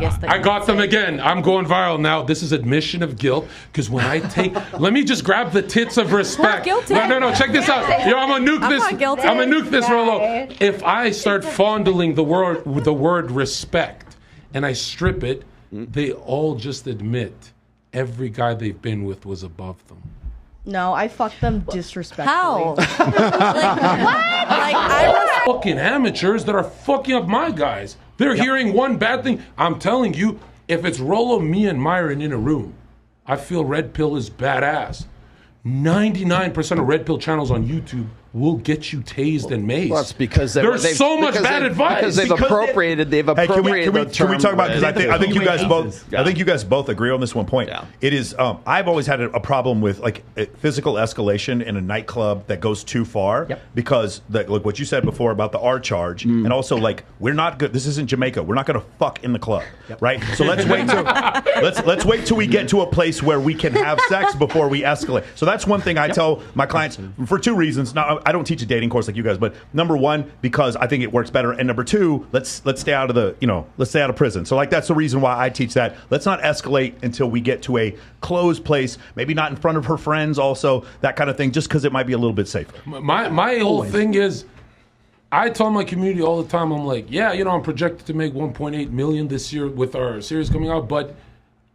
I got them again. I'm going viral now. This is admission of guilt because when I take, let me just grab the tits of respect. No. Check this out. Yo, I'm gonna nuke this. I'm gonna nuke this, Rolo. If I start fondling the word respect and I strip it, they all just admit every guy they've been with was above them. No, I fucked them disrespectfully. How? Like, what? Like, I was fucking amateurs that are fucking up my guys. They're hearing one bad thing. I'm telling you, if it's Rolo, me, and Myron in a room, I feel Red Pill is badass. 99% of Red Pill channels on YouTube will get you tased and maced. Well, that's because there's so much bad advice. Because they've appropriated the term. Can we talk about, because I think you guys both Yeah. I think you guys both agree on this one point. Yeah. It is I've always had a problem with like physical escalation in a nightclub that goes too far because like what you said before about the R charge and also like we're not good. This isn't Jamaica. We're not going to fuck in the club, right? So let's wait till let's wait till we get to a place where we can have sex before we escalate. So that's one thing I tell my clients for two reasons. Now I don't teach a dating course like you guys, but number one, because I think it works better, and number two, let's stay out of let's stay out of prison. So like that's the reason why I teach that. Let's not escalate until we get to a closed place, maybe not in front of her friends, also that kind of thing, just because it might be a little bit safer. My whole thing is, I tell my community all the time, I'm like, yeah, I'm projected to make 1.8 million this year with our series coming out, but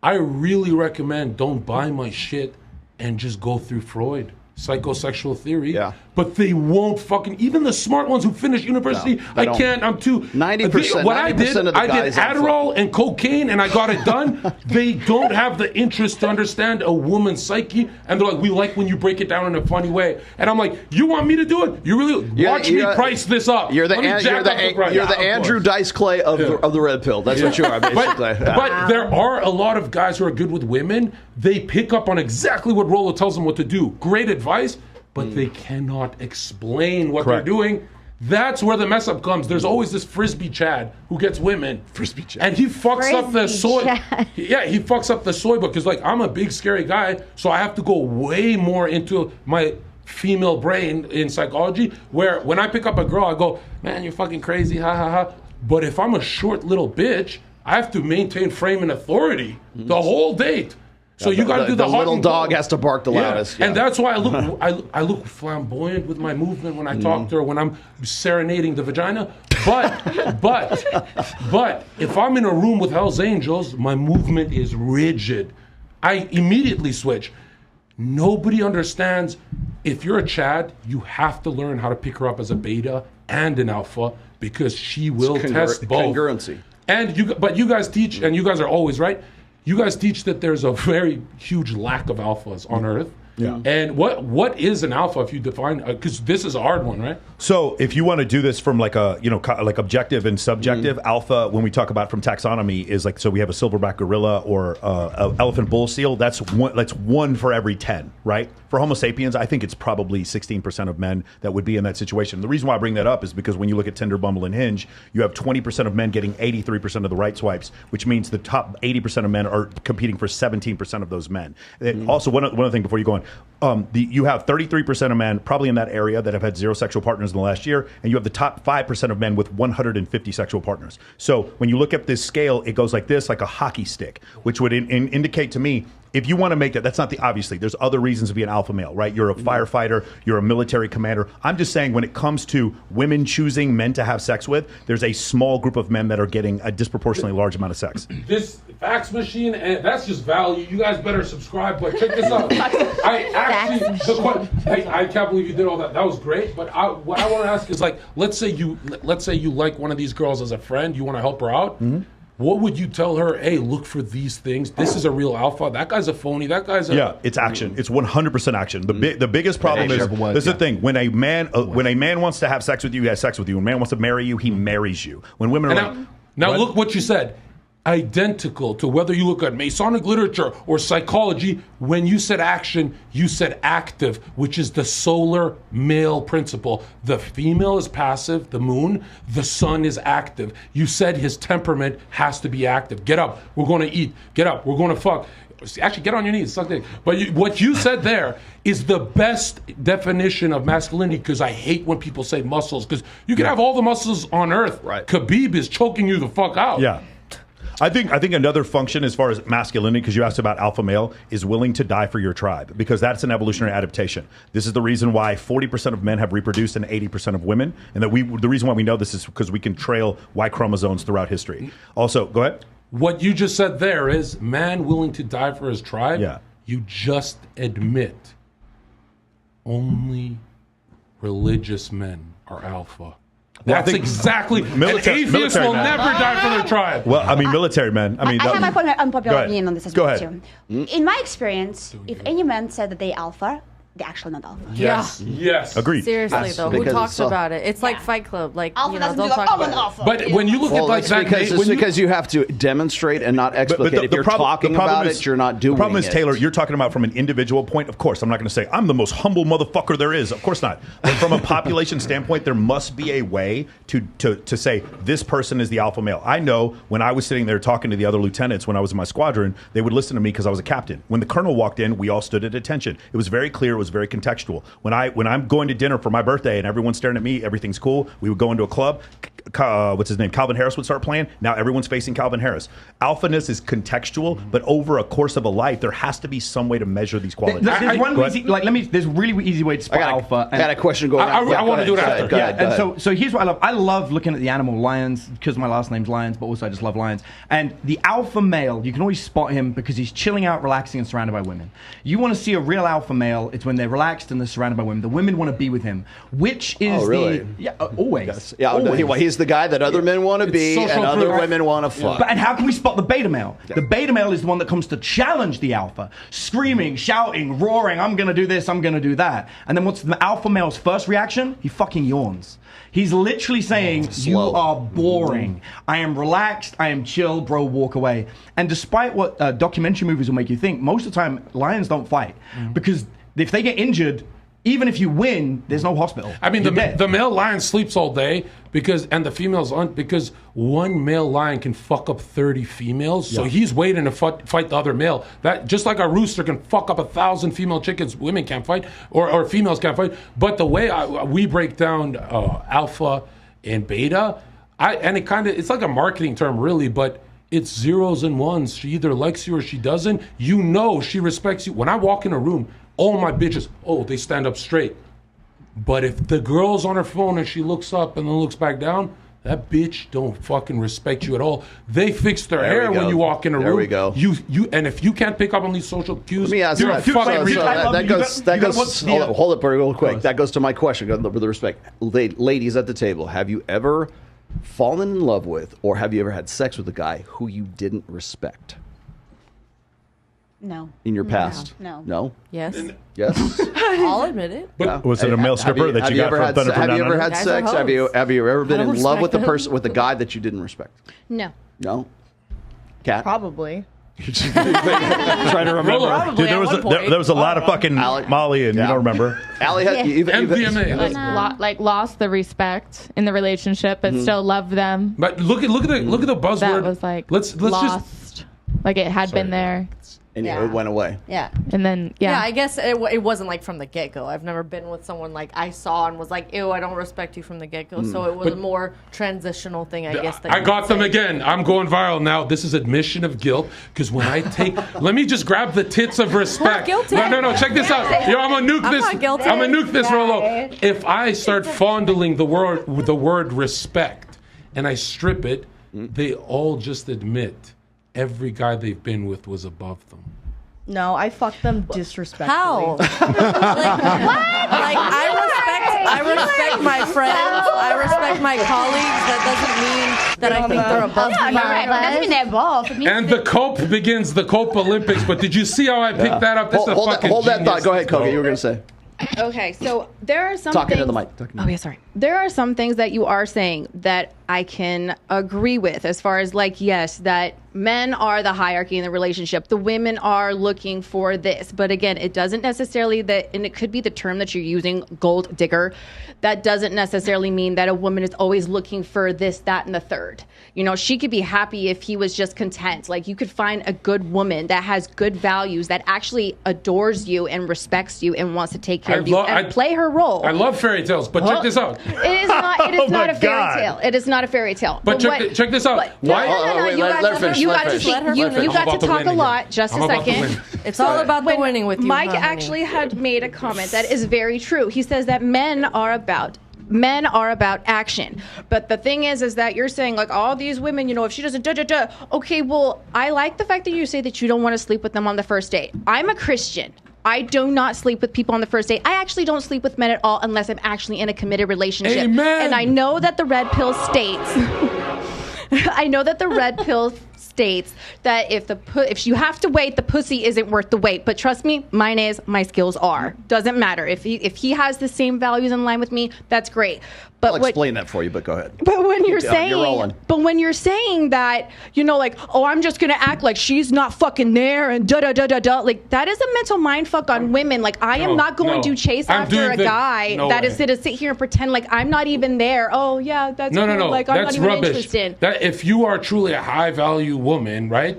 I really recommend don't buy my shit and just go through Freud, psychosexual theory. Yeah. But they won't fucking, even the smart ones who finish university, I'm too. 90%. What I did Adderall and cocaine and I got it done. They don't have the interest to understand a woman's psyche. And they're like, we like when you break it down in a funny way. And I'm like, you want me to do it? You really, watch me price this up. You're the Andrew Dice Clay of the Red Pill. That's what you are, basically. But there are a lot of guys who are good with women. They pick up on exactly what Rolo tells them what to do. Great advice. But they cannot explain what they're doing. That's where the mess up comes. There's always this frisbee Chad who gets women. Frisbee Chad. And he fucks up the soy. Yeah, he fucks up the soy book. Because, like, I'm a big, scary guy, so I have to go way more into my female brain in psychology, where when I pick up a girl, I go, man, you're fucking crazy, ha, ha, ha. But if I'm a short little bitch, I have to maintain frame and authority the whole date. So you got to do the little dog has to bark the loudest. And that's why I look flamboyant with my movement when I talk to her, when I'm serenading the vagina. But if I'm in a room with Hell's Angels, my movement is rigid. I immediately switch. Nobody understands. If you're a Chad, you have to learn how to pick her up as a beta and an alpha because she will test both. Congruency. But you guys teach, and you guys are always right. You guys teach that there's a very huge lack of alphas on Earth. Yeah. And what is an alpha if you define? Because this is a hard one, right? So if you want to do this from like a like objective and subjective, alpha when we talk about from taxonomy is like, so we have a silverback gorilla or a elephant bull seal. That's one for every 10, right? For Homo sapiens, I think it's probably 16% of men that would be in that situation. The reason why I bring that up is because when you look at Tinder, Bumble, and Hinge, you have 20% of men getting 83% of the right swipes, which means the top 80% of men are competing for 17% of those men. Also, one other thing before you go on. You have 33% of men probably in that area that have had 0 sexual partners in the last year, and you have the top 5% of men with 150 sexual partners. So when you look at this scale, it goes like this, like a hockey stick, which would indicate to me, if you want to make that's not obviously, there's other reasons to be an alpha male, right? You're a firefighter, you're a military commander. I'm just saying when it comes to women choosing men to have sex with, there's a small group of men that are getting a disproportionately large amount of sex. This fax machine, and that's just value. You guys better subscribe, but check this out. I can't believe you did all that. That was great, but what I want to ask is, like, let's say you like one of these girls as a friend, you want to help her out. What would you tell her? Hey, look for these things. This is a real alpha. That guy's a phony. That guy's a... it's action. It's 100% action. The biggest problem is, this is the thing. When a man wants to have sex with you, he has sex with you. When a man wants to marry you, he marries you. When women are Now look what you said. Identical to whether you look at Masonic literature or psychology. When you said action, you said active, which is the solar male principle. The female is passive, the moon. The sun is active. You said his temperament has to be active. Get up, we're going to eat. Get up, we're going to fuck. Actually, get on your knees, suck dick. But what you said there is the best definition of masculinity, because I hate when people say muscles, because you can have all the muscles on earth. Right. Khabib is choking you the fuck out. Yeah. I think another function as far as masculinity, because you asked about alpha male, is willing to die for your tribe, because that's an evolutionary adaptation. This is the reason why 40% of men have reproduced and 80% of women, and that the reason why we know this is because we can trail Y chromosomes throughout history. Also, go ahead. What you just said there is man willing to die for his tribe. Yeah. You just admit only religious men are alpha. That's exactly. Atheists will never die for their tribe. Well, I mean, military men. I mean, I have my unpopular opinion on this as Go well ahead. too. In my experience, if any man said that they alpha, they're actually not alpha. Yes. Yes. Agreed. Seriously though, who because talks it's all- about it? It's like Fight Club. Like Alpha doesn't don't do like, talk oh, I'm about it. alpha. But when you look at like it's that, because you have to demonstrate and not explicate. If you're talking about it, you're not doing it. The problem is, Taylor, you're talking about from an individual point. Of course, I'm not going to say I'm the most humble motherfucker there is. Of course not. But from a population standpoint, there must be a way to say this person is the alpha male. I know when I was sitting there talking to the other lieutenants when I was in my squadron, they would listen to me because I was a captain. When the colonel walked in, we all stood at attention. It was very clear. It was very contextual. When I'm going to dinner for my birthday and everyone's staring at me, everything's cool. We would go into a club. What's his name? Calvin Harris would start playing. Now everyone's facing Calvin Harris. Alphaness is contextual, but over a course of a life, there has to be some way to measure these qualities. There's a really easy way to spot alpha. I got a question going on. I want to do it after. Go ahead. So here's what I love. I love looking at the animal lions because my last name's Lyons, but also I just love lions. And the alpha male, you can always spot him because he's chilling out, relaxing, and surrounded by women. You want to see a real alpha male, it's when they're relaxed and they're surrounded by women. The women want to be with him, which is really? Always. Yes. Yeah, always. He's the guy that other men want to be and other women want to fuck. And how can we spot the beta male? The beta male is the one that comes to challenge the alpha, screaming, shouting, roaring, I'm going to do this, I'm going to do that. And then what's the alpha male's first reaction? He fucking yawns. He's literally saying, you are boring. I am relaxed. I am chill. Bro, walk away. And despite what documentary movies will make you think, most of the time, lions don't fight. Because if they get injured, even if you win, there's no hospital. I mean, the male lion sleeps all day and the females aren't, because one male lion can fuck up 30 females. So he's waiting to fight the other male. That just like a rooster can fuck up 1,000 female chickens, women can't fight or females can't fight. But the way we break down alpha and beta, it's like a marketing term really, but it's zeros and ones. She either likes you or she doesn't. You know she respects you. When I walk in a room, all my bitches, they stand up straight. But if the girl's on her phone and she looks up and then looks back down, that bitch don't fucking respect you at all. They fix their hair when you walk in a room. There we go. And if you can't pick up on these social cues, Let me ask you're that. a fucking Hold it real quick. That goes to my question, with the respect. Ladies at the table, have you ever fallen in love with or have you ever had sex with a guy who you didn't respect? No. In your past? No. No? Yes. Yes? I'll admit it. But was it a male stripper that you got from Thunder from Have you Down ever Under? had Guys sex? are Have you ever been I don't in love with respect them. with a guy that you didn't respect? No. No? Cat? Probably. Trying to remember. Probably Dude, there was a lot of fucking Molly, and you don't remember. Allie, MDMA. Like lost the respect in the relationship, but still loved them. But look at the buzzword. That was like let's lost. just like it had been there, and it went away. Yeah. and then Yeah, I guess it wasn't like from the get-go. I've never been with someone like I saw and was like, ew, I don't respect you from the get-go. So it was a more transitional thing, I guess. I got them again. I'm going viral now. This is admission of guilt because when I take, let me just grab the tits of respect. Not guilty. No. Check this out. Yo, I'm gonna nuke this. not guilty. I'm gonna nuke this, Rolo. If I start fondling the word respect and I strip it, they all just admit every guy they've been with was above them. No, I fucked them disrespectfully. How? Like, I respect my friends. I respect my colleagues. That doesn't mean that I think they're above me. Right, but doesn't mean they're above. It means And the cope begins the cope Olympics. But did you see how I picked that up? This is a fucking hold that thought. genius. Go ahead, Kogi. You were going to say. Okay, so there are some Talk things. into the mic. Oh yeah, sorry. There are some things that you are saying that I can agree with, as far as like, yes, that men are the hierarchy in the relationship. The women are looking for this, but again, it doesn't necessarily and it could be the term that you're using, gold digger. That doesn't necessarily mean that a woman is always looking for this, that, and the third. You know, she could be happy if he was just content. Like, you could find a good woman that has good values, that actually adores you and respects you and wants to take care of you and play her role. I love fairy tales, but check this out. It is not. It is not a fairy tale. It is not a fairy tale. But check this out. Why? You got to talk a lot. Just a second. It's all about the winning with you. Mike actually had made a comment that is very true. He says that men are about action. But the thing is that you're saying like all these women, if she doesn't okay, well, I like the fact that you say that you don't want to sleep with them on the first date. I'm a Christian. I do not sleep with people on the first date. I actually don't sleep with men at all unless I'm actually in a committed relationship. Amen. And I know that the red pill states that if you have to wait, the pussy isn't worth the wait. But trust me, mine is. My skills are. Doesn't matter if he has the same values in line with me. That's great. But I'll explain that for you. But go ahead. But when you're saying that, like, oh, I'm just gonna act like she's not fucking there and like that is a mental mind fuck on women. Like I am not going to chase after a guy that is to sit here and pretend like I'm not even there. Oh yeah, that's no. Like I'm that's not even rubbish. interested. That if you are truly a high value woman, right?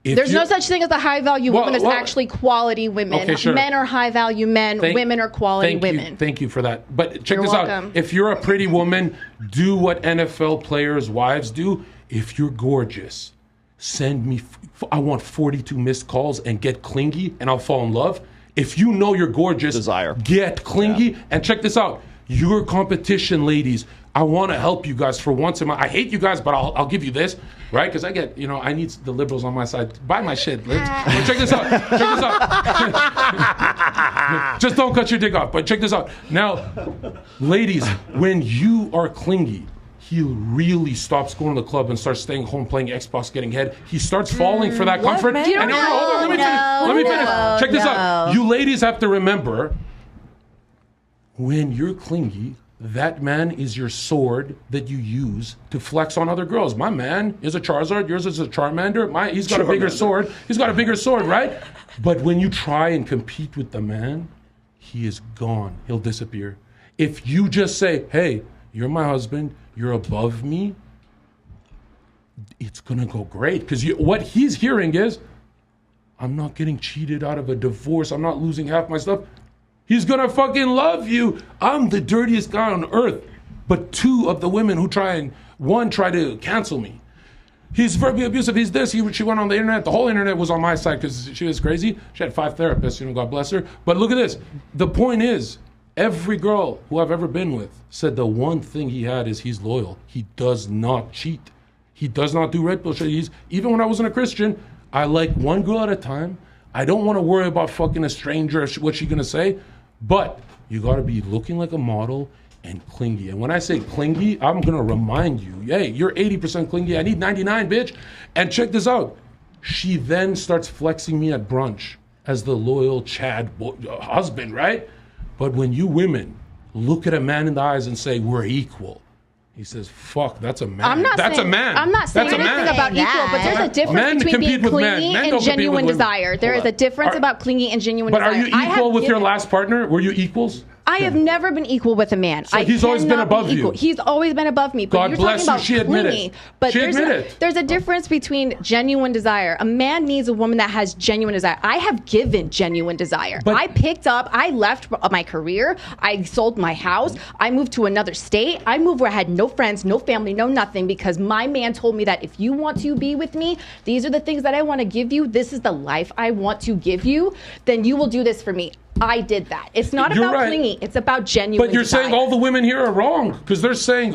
There's no such thing as a high value woman. There's actually quality women. Okay, sure. Men are high value men. Women are quality women. Thank you for that. But check You're this welcome. out. If you're a pretty woman, do what NFL players' wives do. If you're gorgeous, send me. I want 42 missed calls and get clingy, and I'll fall in love. If you know you're gorgeous, get clingy. And check this out. Your competition, ladies. I want to help you guys for once in my. I hate you guys, but I'll give you this, right? Because I get, I need the liberals on my side. Buy my shit, Liz. But check this out. Just don't cut your dick off. But check this out. Now, ladies, when you are clingy, he really stops going to the club and starts staying home playing Xbox, getting head. He starts falling for that comfort. Man? And hold on, let me finish. Check this out. You ladies have to remember, when you're clingy, that man is your sword that you use to flex on other girls. My man is a Charizard, yours is a Charmander. He's got a bigger sword. He's got a bigger sword, right? But when you try and compete with the man, he is gone. He'll disappear. If you just say, hey, you're my husband, you're above me, it's gonna go great. Because what he's hearing is, I'm not getting cheated out of a divorce. I'm not losing half my stuff. He's gonna fucking love you. I'm the dirtiest guy on earth. But two of the women who try to cancel me. He's verbally abusive. He's this. She went on the internet. The whole internet was on my side because she was crazy. She had 5 therapists, God bless her. But look at this. The point is, every girl who I've ever been with said the one thing he had is he's loyal. He does not cheat. He does not do red pill shit. Even when I wasn't a Christian, I like one girl at a time. I don't want to worry about fucking a stranger, what she's gonna say. But you got to be looking like a model and clingy. And when I say clingy, I'm going to remind you, hey, you're 80% clingy. I need 99, bitch. And check this out. She then starts flexing me at brunch as the loyal Chad husband, right? But when you women look at a man in the eyes and say, we're equal, he says, fuck, that's a man. That's a man. I'm not saying anything about equal, but there's a difference between being clingy and genuine desire. There is a difference about clingy and genuine desire. But are you equal with your last partner? Were you equals? I have never been equal with a man. So he's always been above you. He's always been above me. But God you're bless talking you. about She admitted. clingy. But there's a difference between genuine desire. A man needs a woman that has genuine desire. I have given genuine desire. I left my career. I sold my house. I moved to another state. I moved where I had no friends, no family, no nothing, because my man told me that if you want to be with me, these are the things that I want to give you. This is the life I want to give you. Then you will do this for me. I did that. It's not about clingy. It's about genuine But you're desire. saying all the women here are wrong because they're saying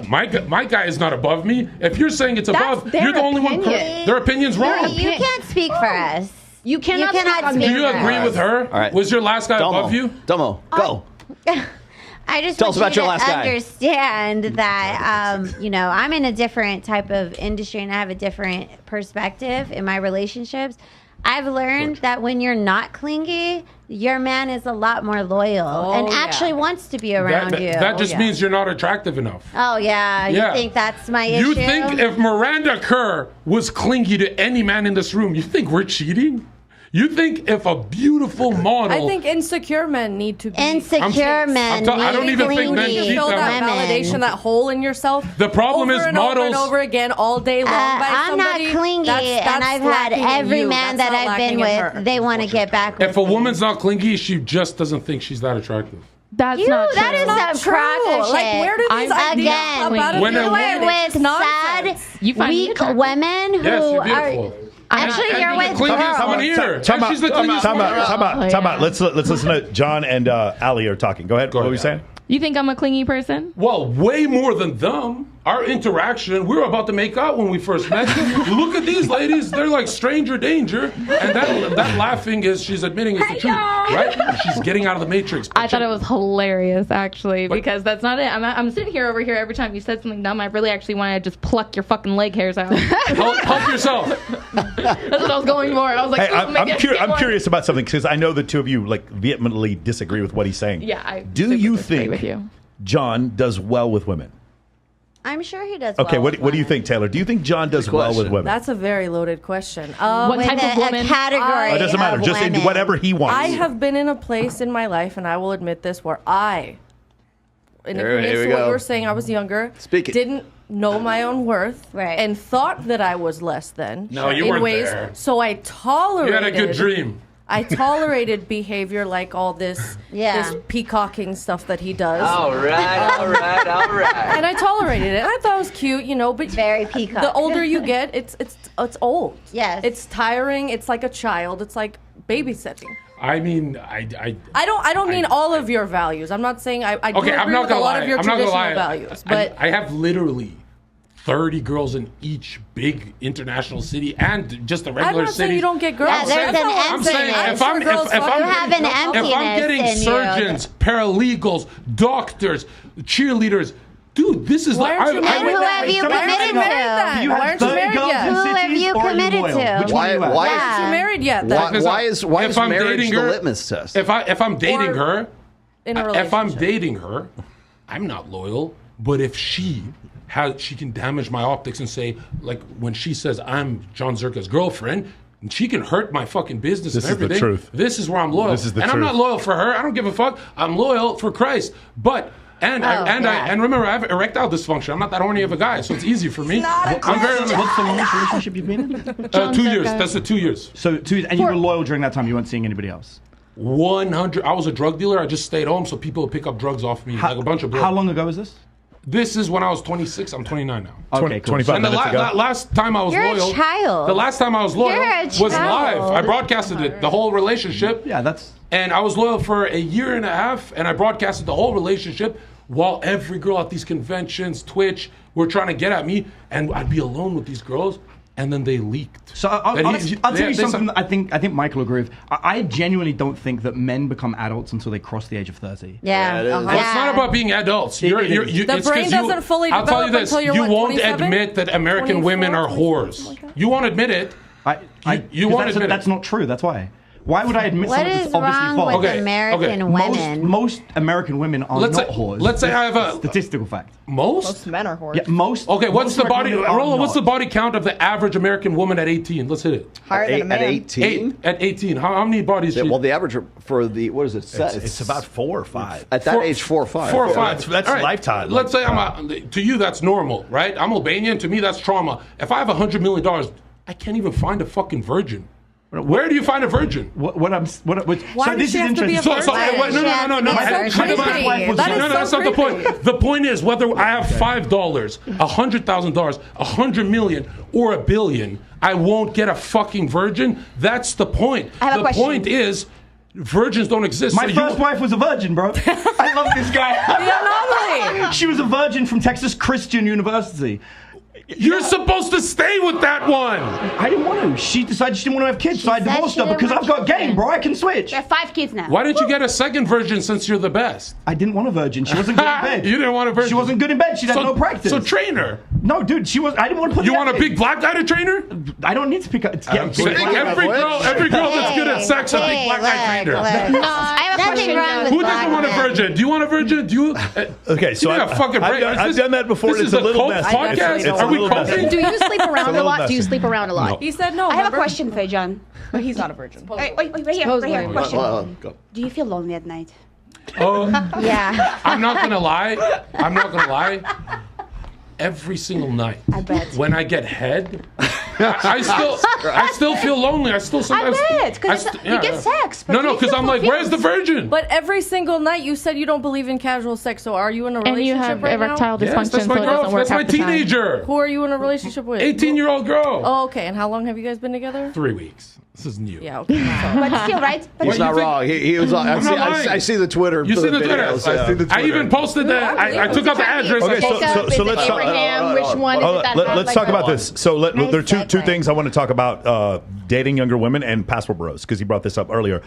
my guy is not above me. If you're saying it's above, you're the only one. Their opinion's wrong. You can't speak for us. You cannot speak Do you agree with her? All right. Was your last guy above you? Dumbo, go. I just Tell want us about you your to last guy. understand that, I'm in a different type of industry and I have a different perspective in my relationships. I've learned that when you're not clingy, your man is a lot more loyal and actually wants to be around you. That just means you're not attractive enough. Oh, yeah. You think that's my issue? You think if Miranda Kerr was clingy to any man in this room, you think we're cheating? You think if a beautiful model... I think insecure men need to be... Insecure men I don't even think men need to cheat. fill that validation, that hole in yourself. The problem is models... over and over again all day long by I'm somebody. not clingy, and I've had every man that I've been with, they want to get back with If a me. woman's not clingy, she just doesn't think she's that attractive. That's You, not that true. is Not some crotcher true. Like, shit. where did these I'm ideas again, about When a you woman- are with nonsense. sad, You find me weak attractive. women who Yes, you're are. beautiful. Actually, And you're the with clingiest one girls. here. Time And out. she's the clingiest one here. Time out. Let's listen to John and Ali are talking. Go ahead. What were you saying? You think I'm a clingy person? Well, way more than them. Our interaction, we were about to make out when we first met. Look at these ladies. They're like stranger danger. And that laughing is, she's admitting it's the truth, right? She's getting out of the matrix. I thought it was hilarious, actually, because that's not it. I'm sitting over here every time you said something dumb. I really actually wanted to just pluck your fucking leg hairs out. Help yourself. That's what I was going for. I was like, Hey, "Ooh, maybe I can get I'm one." curious about something because I know the two of you like vehemently disagree with what he's saying. Yeah, I Do super you disagree think with you. John does well with women? I'm sure he does. Okay, well what with do you women. think, Taylor? Do you think John does well with question. women? That's a very loaded question. What With type of woman? A category. It doesn't matter. of Just in women. whatever he wants. I have been in a place in my life, and I will admit this, where in Here agreement we to what go. you were saying, I was younger, Speak it. didn't know my own worth, Right. and thought that I was less than. No, you in weren't ways, there. So I You tolerated. had a good dream. I tolerated behavior like all this, Yeah. this peacocking stuff that he does. All right. And I tolerated it. I thought it was cute, but Very peacock. the older you get, it's old. Yes. It's tiring. It's like a child. It's like babysitting. I mean, I don't mean all of your values. I'm not saying I do okay, agree I'm not with gonna a lot lie. of your I'm not gonna traditional lie. values, but I have literally 30 girls in each big international city and just a I'm regular not city. saying you don't get girls. Yeah, there's That's an not what I'm saying emptiness. if I'm sure girls fuck You have an if I'm getting emptiness in you. surgeons, paralegals, doctors, cheerleaders, dude, this is Why like aren't you And married? who have you Somebody committed hang on. to? Do you Why have aren't you 30 married girls yet? in Who have cities, you or are you committed loyal? to? Which one are you at? Why Yeah. Aren't you married yet? Then? Why is if I'm marriage dating the her- litmus test? If I'm dating Or her, in a if I'm relationship. dating her, I'm not loyal. But if she can damage my optics and say, like when she says I'm John Zerka's girlfriend, and she can hurt my fucking business This and is the everything. truth. This is where I'm loyal. This is the and I'm truth. not loyal for her. I don't give a fuck. I'm loyal for Christ. But and remember, I have erectile dysfunction. I'm not that horny of a guy, so it's easy for me. I'm very What's the longest relationship you've been in? 2 years. That's the 2 years. So, and you were loyal during that time. You weren't seeing anybody else. 100. I was a drug dealer. I just stayed home so people would pick up drugs off me, like a bunch of blood. How long ago was this? This is when I was 26. I'm 29 now. Okay, cool. 25 And the minutes ago. last time I was You're a loyal, child. the last time I was loyal You're a was live. child. I broadcasted it, the whole relationship. Yeah, that's. And I was loyal for a year and a half, and I broadcasted the whole relationship while every girl at these conventions, Twitch, were trying to get at me, and I'd be alone with these girls, and then they leaked. So I'll That tell you they- something that I think Michael will agree with. I genuinely don't think that men become adults until they cross the age of 30. Yeah. it is. Uh-huh. Well, it's not about being adults. It is. The it's brain 'cause doesn't fully I'll tell you develop this: until you're you what, won't 27? admit that American 24, women are 24, whores. something like that? You won't admit it. You won't admit that's it. not true. That's why. Why would I admit What something is that's obviously wrong false? with Okay, American okay. women? Most American women are Let's not say- whores. let's say It's I have a- statistical fact. Most? Men are whores. Yeah, most. Okay, what's most the body? American women are Roland, what's the not. body count of the average American woman at 18? Let's hit it. Higher than a man. At 18? At 18. How many bodies? Yeah, she- well, the average for the, what is it? It's about 4 or 5. At that age, 4 or 5. 4 or 5. That's All right. lifetime. Let's say to you that's normal, right? I'm Albanian. To me that's trauma. If I have $100 million, I can't even find a fucking virgin. Where do you find a virgin? Why Why does she have to be a So, virgin? no. That's so creepy. That's not the point. The point is whether I have $5, $100,000, $100 million, or $1 billion, I won't get a fucking virgin. That's the point. I have a the question. point is virgins don't exist. My So first wife was a virgin, bro. I love this guy. The anomaly. She was a virgin from Texas Christian University. You're supposed to stay with that one. I didn't want to. She decided she didn't want to have kids, so I said divorced she her didn't because want I've got children. game, bro. I can switch. There are 5 kids now. Why didn't you get a second virgin since you're the best? I didn't want a virgin. She wasn't good in bed. You didn't want a virgin. She wasn't good in bed. She had no practice. So train her. No, dude, she was. I didn't want to put. You the want a effort in. big black guy to train her? I don't need to pick up. It's I'm saying every girl that's good at sex, a big black guy trainer. I have question. wrong with Who black doesn't want a men. virgin? Do you want a virgin? Do you? Okay, so you need a fucking break. I've done that before. This It's is a little cult messy. podcast. It's a Are we little messy. culting? Do you sleep around a little lot? Do you messy. sleep around a lot? He said no. I have a remember? question for you, John. But he's not a virgin. Wait, right here, right here. Question. Go. Do you feel lonely at night? Yeah. I'm not gonna lie. Every single night, I bet. when I get head, I still feel lonely. I still sometimes. I bet, because you get sex. But No, because I'm like, where's the virgin? But every single night you said you don't believe in casual sex. So are you in a relationship And you have right now? erectile dysfunction, Yes, that's so my it doesn't girl. work That's my half the time. teenager. Who are you in a relationship with? 18-year-old girl. Oh, okay. And how long have you guys been together? 3 weeks. This is new. Yeah, okay. But still, right? But He's not wrong. He was. I see the Twitter. You see the Twitter? videos, yeah. I even posted that. I took out the address. Okay, so let's talk. Abraham, which one is it that Let's has, talk like, about this. So there are two segue. things I want to talk about: dating younger women and passport bros, because he brought this up earlier.